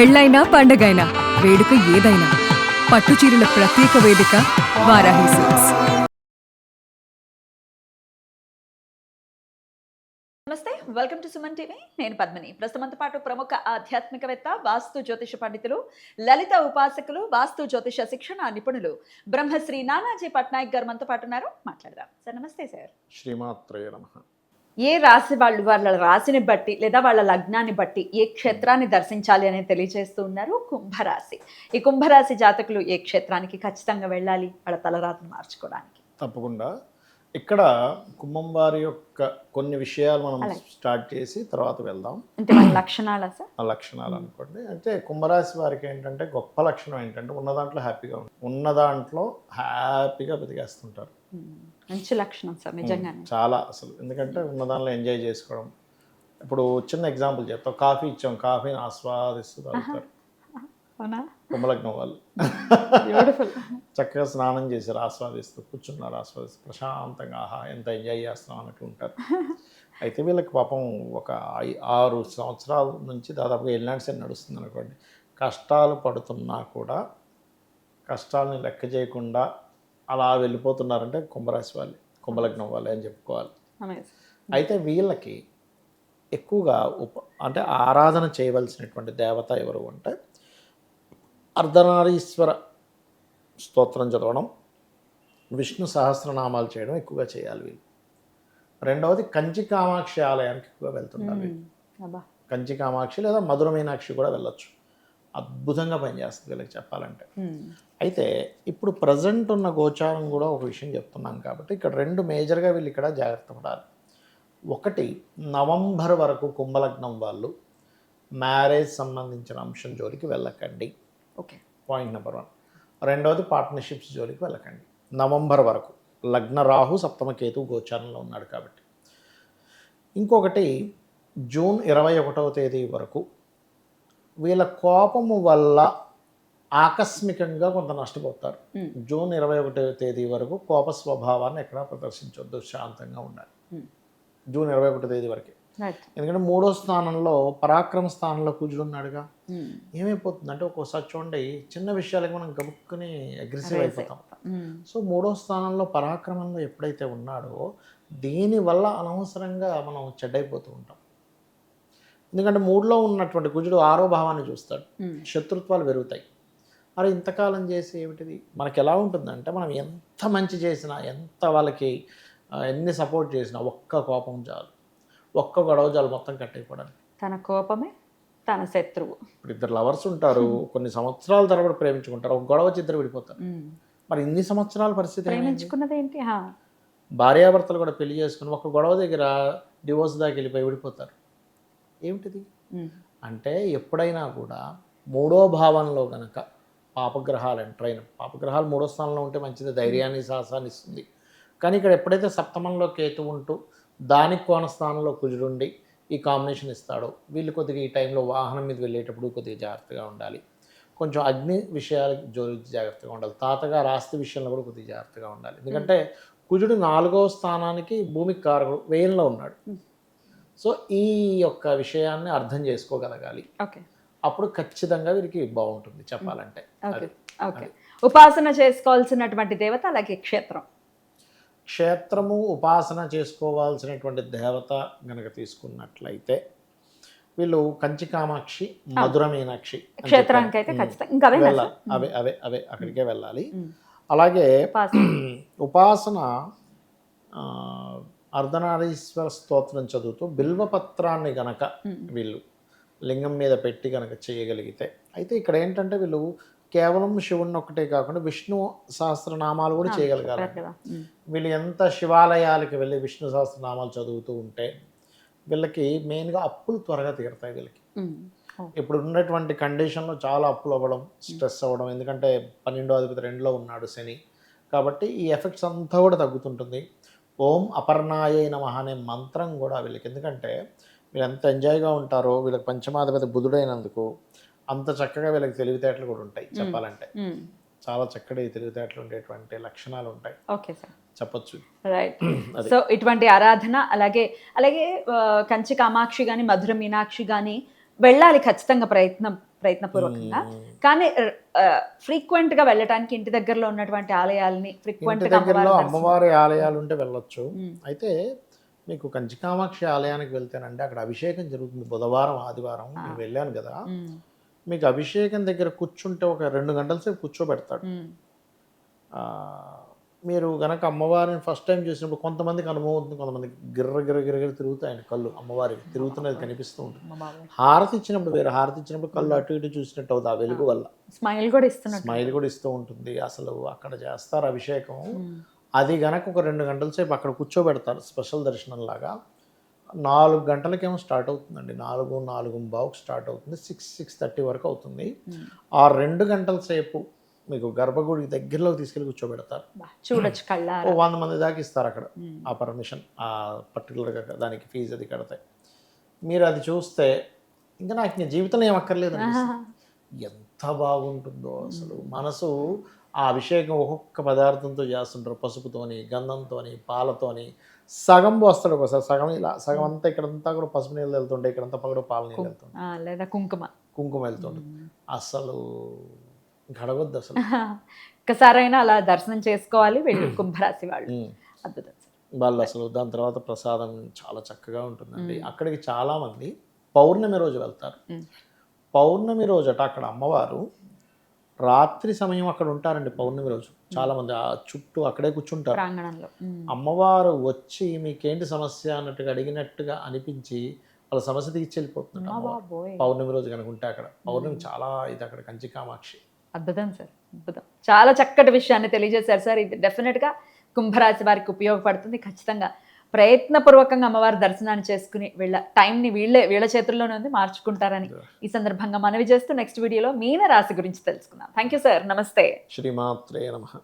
పెళ్ళైనా పండగైనా వేడుక ఏదైనా పట్టు చీరల ప్రత్యేక వేదిక వారాహి సిల్క్స్. నమస్తే, వెల్కమ్ టు సుమన్ టీవీ. నేను పద్మిని. ప్రస్తుతంతో పాటు ప్రముఖ ఆధ్యాత్మికవేత్త, వాస్తు జ్యోతిష పండితులు, లలిత ఉపాసకులు, వాస్తు జ్యోతిష శిక్షణ నిపుణులు బ్రహ్మశ్రీ నానాజీ పట్నాయక్ గారు మనతో పాటు ఉన్నారు. మాట్లాడదాం సార్. నమస్తే సార్. శ్రీమాత్రేయ నమః. ఏ రాశి వాళ్ళు వాళ్ళ రాశిని బట్టి లేదా వాళ్ళ లగ్నాన్ని బట్టి ఏ క్షేత్రాన్ని దర్శించాలి అనేది తెలియజేస్తూ ఉన్నారు. కుంభరాశి, ఈ కుంభరాశి జాతకులు ఏ క్షేత్రానికి ఖచ్చితంగా వెళ్ళాలి వాళ్ళ తలరాతను మార్చుకోవడానికి? తప్పకుండా ఇక్కడ కుంభం వారి యొక్క కొన్ని విషయాలు మనం స్టార్ట్ చేసి తర్వాత వెళ్దాం. అంటే వాళ్ళ లక్షణాలా సార్? ఆ లక్షణాలు అనుకోండి. అంటే కుంభరాశి వారికి ఏంటంటే గొప్ప లక్షణం ఏంటంటే ఉన్న దాంట్లో హ్యాపీగా ఉంటుంది, ఉన్న దాంట్లో హ్యాపీగా బతికేస్తుంటారు. మంచి లక్షణం సార్ నిజంగానే. చాలా అసలు, ఎందుకంటే ఉన్న దాంట్లో ఎంజాయ్ చేసుకోవడం. ఇప్పుడు చిన్న ఎగ్జాంపుల్ చెప్తాం. కాఫీ ఇచ్చాం, కాఫీని ఆస్వాదిస్తూ తాగుతారు కుంభలగ్నం వాళ్ళు. చక్కగా స్నానం చేశారు, ఆస్వాదిస్తూ కూర్చున్నారు, ఆస్వాదిస్తూ ప్రశాంతంగా ఆహా ఎంత ఎంజాయ్ చేస్తున్నాం అన్నట్టు ఉంటారు. అయితే వీళ్ళకి పాపం ఒక 6 సంవత్సరాల నుంచి దాదాపుగా ఎల్లాండ్స్ నడుస్తుంది అనుకోండి. కష్టాలు పడుతున్నా కూడా కష్టాలని లెక్క చేయకుండా అలా వెళ్ళిపోతున్నారంటే కుంభరాశి వాళ్ళు, కుంభలగ్నం వాళ్ళే అని చెప్పుకోవాలి. అయితే వీళ్ళకి ఎక్కువగా అంటే ఆరాధన చేయవలసినటువంటి దేవత ఎవరు అంటే అర్ధనారీశ్వర స్తోత్రం చదవడం, విష్ణు సహస్రనామాలు చేయడం ఎక్కువగా చేయాలి వీళ్ళు. రెండవది కంచి కామాక్షి ఆలయానికి ఎక్కువగా వెళ్తున్నారు వీళ్ళు. కంచి కామాక్షి లేదా మధుర మీనాక్షి కూడా వెళ్ళొచ్చు. అద్భుతంగా పనిచేస్తుంది వీళ్ళకి చెప్పాలంటే. అయితే ఇప్పుడు ప్రజెంట్ ఉన్న గోచారం కూడా ఒక విషయం చెప్తున్నాం కాబట్టి ఇక్కడ 2 మేజర్గా వీళ్ళు ఇక్కడ జాగ్రత్త పడాలి. ఒకటి, నవంబర్ వరకు కుంభలగ్నం వాళ్ళు మ్యారేజ్ సంబంధించిన అంశం జోలికి వెళ్ళకండి. Okay, point number 1. రెండవది, పార్ట్నర్షిప్స్ జోలికి వెళ్ళకండి నవంబర్ వరకు. లగ్న రాహు సప్తమ కేతు గోచారంలో ఉన్నాడు కాబట్టి. ఇంకొకటి, జూన్ 21వ తేదీ వరకు వీళ్ళ కోపము వల్ల ఆకస్మికంగా కొంత నష్టపోతారు. జూన్ 21వ తేదీ వరకు కోప స్వభావాన్ని ఎక్కడా ప్రదర్శించవద్దు, శాంతంగా ఉండాలి. జూన్ 21వ తేదీ వరకే. ఎందుకంటే 3వ స్థానంలో పరాక్రమ స్థానంలో కుజుడు ఉన్నాడుగా. ఏమైపోతుందంటే ఒక్కోసారి చూడండి, చిన్న విషయాలకి మనం గబుక్కుని అగ్రెసివ్ అయిపోతాం. సో 3వ స్థానంలో పరాక్రమంలో ఎప్పుడైతే ఉన్నాడో దీనివల్ల అనవసరంగా మనం చెడ్డైపోతూ ఉంటాం. ఎందుకంటే 3లో ఉన్నటువంటి కుజుడు 6వ భావాన్ని చూస్తాడు, శత్రుత్వాలు పెరుగుతాయి. మరి ఇంతకాలం చేసి ఏమిటిది మనకి ఎలా ఉంటుందంటే, మనం ఎంత మంచి చేసినా, ఎంత వాళ్ళకి ఎన్ని సపోర్ట్ చేసినా ఒక్క కోపం చాలు, ఒక్క గొడవ చాలు మొత్తం కట్టయిపోవడానికి. తన కోపమే తన శత్రువు. ఇప్పుడు 2 లవర్స్ ఉంటారు, కొన్ని సంవత్సరాల తరబడి ప్రేమించుకుంటారు, ఒక గొడవ వచ్చి 2 విడిపోతారు. మరి ఇన్ని సంవత్సరాల పరిస్థితి ప్రేమించుకున్నది ఏంటి? భార్యాభర్తలు కూడా పెళ్లి చేసుకుని ఒక గొడవ దగ్గర డివోర్స్ దాకా వెళ్ళిపోయి విడిపోతారు. ఏమిటిది అంటే, ఎప్పుడైనా కూడా 3వ భావంలో కనుక పాపగ్రహాలు ఎంటర్ అయిన, పాపగ్రహాలు 3వ స్థానంలో ఉంటే మంచిది, ధైర్యాన్ని సాహసాన్ని ఇస్తుంది. కానీ ఇక్కడ ఎప్పుడైతే సప్తమంలో కేతు ఉంటూ దానికి కోణ స్థానంలో కుజుడుండి ఈ కాంబినేషన్ ఇస్తాడో, వీళ్ళు కొద్దిగా ఈ టైంలో వాహనం మీద వెళ్ళేటప్పుడు కొద్దిగా జాగ్రత్తగా ఉండాలి. కొంచెం అగ్ని విషయాలకు జోలించి జాగ్రత్తగా ఉండాలి. తాతగారు ఆస్తి విషయంలో కూడా కొద్దిగా జాగ్రత్తగా ఉండాలి. ఎందుకంటే కుజుడు 4వ స్థానానికి భూమికి కారకుడు, వ్యయంలో ఉన్నాడు. సో ఈ యొక్క విషయాన్ని అర్థం చేసుకోగలగాలి. అప్పుడు ఖచ్చితంగా వీరికి బాగుంటుంది చెప్పాలంటే. ఉపాసన చేసుకోవాల్సినటువంటి దేవత, అలాగే క్షేత్రము ఉపాసన చేసుకోవాల్సినటువంటి దేవత గనక తీసుకున్నట్లయితే వీళ్ళు కంచి కామాక్షి, మధుర మీనాక్షి క్షేత్రానికి అయితే ఖచ్చితంగా వెళ్ళాలి. అవే అక్కడికే వెళ్ళాలి. అలాగే ఉపాసన అర్ధనారీశ్వర స్తోత్రం చదువుతూ బిల్వపత్రాన్ని గనక వీళ్ళు లింగం మీద పెట్టి గనక చేయగలిగితే, అయితే ఇక్కడ ఏంటంటే వీళ్ళు కేవలం శివుణ్ణి ఒక్కటే కాకుండా విష్ణు సహస్రనామాలు కూడా చేయగలగాలి. వీళ్ళు ఎంత శివాలయాలకి వెళ్ళి విష్ణు సహస్రనామాలు చదువుతూ ఉంటే వీళ్ళకి మెయిన్గా అప్పులు త్వరగా తీరుతాయి. వీళ్ళకి ఇప్పుడు ఉన్నటువంటి కండిషన్లో చాలా అప్పులు అవ్వడం, స్ట్రెస్ అవ్వడం, ఎందుకంటే 12వ అధిపతి 2లో ఉన్నాడు శని కాబట్టి ఈ ఎఫెక్ట్స్ అంతా కూడా తగ్గుతుంటుంది. ఓం అపర్ణాయ నమః అనే మంత్రం కూడా వీళ్ళకి, ఎందుకంటే వీళ్ళు ఎంత ఎంజాయ్గా ఉంటారో, వీళ్ళకి పంచమాధిపతి బుధుడైనందుకు అంత చక్కగా వీళ్ళకి తెలివితేటలు కూడా ఉంటాయి చెప్పాలంటే. చాలా చక్కటి తెలివితేటలు ఉండేటువంటి లక్షణాలు ఉంటాయి చెప్పచ్చు. రైట్. సో ఇటువంటి ఆరాధన, అలాగే కంచి కామాక్షి కానీ మధుర మీనాక్షి కానీ వెళ్ళాలి ఖచ్చితంగా, ప్రయత్నం ప్రయత్నపూర్వకంగా. కానీ ఫ్రీక్వెంట్ గా వెళ్ళటానికి ఇంటి దగ్గరలో ఉన్నటువంటి ఆలయాల్ని ఫ్రీక్వెంట్ ఇంటి గా దగ్గరలో అమ్మవారి అమ్మవారి ఆలయాలు ఉంటే వెళ్ళొచ్చు. అయితే మీకు కంచికామాక్షి ఆలయానికి వెళ్తేనండి అక్కడ అభిషేకం జరుగుతుంది బుధవారం ఆదివారం. నేను వెళ్ళాను కదా, మీకు అభిషేకం దగ్గర కూర్చుంటే ఒక 2 గంటల సేపు కూర్చోబెడతాడు. ఆ, మీరు గనక అమ్మవారిని ఫస్ట్ టైం చూసినప్పుడు కొంతమందికి అనుభవం ఉంటుంది, కొంతమందికి గిర్ర గిర్ర గిర్ర గిర్ర తిరుగుతాయండి కళ్ళు, అమ్మవారికి తిరుగుతున్నది కనిపిస్తూ ఉంటుంది. హారతి ఇచ్చినప్పుడు వేరే, హారతి ఇచ్చినప్పుడు కళ్ళు అటు ఇటు చూసినట్టు అవుతుంది ఆ వెలుగు వల్ల. స్మైల్ కూడా ఇస్తున్నట్టు. స్మైల్ కూడా ఇస్తూ ఉంటుంది. అసలు అక్కడ చేస్తారు అభిషేకం. అది గనక ఒక 2 గంటల సేపు అక్కడ కూర్చోబెడతారు స్పెషల్ దర్శనం లాగా. 4 గంటలకేమో స్టార్ట్ అవుతుందండి, 4:45 స్టార్ట్ అవుతుంది, 6:30 వరకు అవుతుంది. ఆ 2 గంటల సేపు మీకు గర్భగుడి దగ్గరలోకి తీసుకెళ్ళి కూర్చోబెడతారు. చూడొచ్చు కళ్ళ. 100 మంది దాకా ఇస్తారు అక్కడ ఆ పర్మిషన్, ఆ పర్టికులర్గా దానికి ఫీజు అది కడతాయి. మీరు అది చూస్తే ఇంకా నాకు ఇంకా జీవితంలో ఏం అక్కర్లేదు, ఎంత బాగుంటుందో అసలు. మనసు ఆ అభిషేకం ఒక్కొక్క పదార్థంతో చేస్తుంటారు, పసుపుతోని, గంధంతోని, పాలతోని. సగం పోస్తాడు ఒకసారి, సగం ఇలా, సగం అంతా ఇక్కడంతా కూడా పసుపు నీళ్ళు వెళ్తుంటాయి, ఇక్కడంతా కూడా పాల నీళ్ళు వెళ్తుంటాయి, లేదా కుంకుమ వెళ్తుంటుంది. అసలు గడవద్దు అసలు. ఒక్కసారైనా అలా దర్శనం చేసుకోవాలి వెళ్ళి కుంభరాశి వాళ్ళు. అద్భుతం వాళ్ళు అసలు. దాని తర్వాత ప్రసాదం చాలా చక్కగా ఉంటుందండి. అక్కడికి చాలామంది పౌర్ణమి రోజు వెళ్తారు. పౌర్ణమి రోజు అక్కడ అమ్మవారు రాత్రి సమయం అక్కడ ఉంటారండి. పౌర్ణమి రోజు చాలామంది ఆ చుట్టూ అక్కడే కూర్చుంటారు ప్రాంగణంలో. అమ్మవారు వచ్చి మీకేంటి సమస్య అన్నట్టుగా అడిగినట్టుగా అనిపించి వాళ్ళ సమస్య తీర్చి వెళ్ళిపోతుంది పౌర్ణమి రోజు కనుక ఉంటే. అక్కడ పౌర్ణమి చాలా ఇది అక్కడ కంచికామాక్షి. అద్భుతం సార్, అద్భుతం. చాలా చక్కటి విషయాన్ని తెలియజేశారు సార్. ఇది డెఫినెట్గా కుంభరాశి వారికి ఉపయోగపడుతుంది. ఖచ్చితంగా ప్రయత్నపూర్వకంగా అమ్మవారి దర్శనాన్ని చేసుకుని టైంని వీళ్ళ చేతుల్లోనే ఉంది, మార్చుకుంటారని ఈ సందర్భంగా మనవి చేస్తూ నెక్స్ట్ వీడియోలో మీన రాశి గురించి తెలుసుకుందాం. థ్యాంక్ యూ సార్, నమస్తే. శ్రీమాత్రే నమః.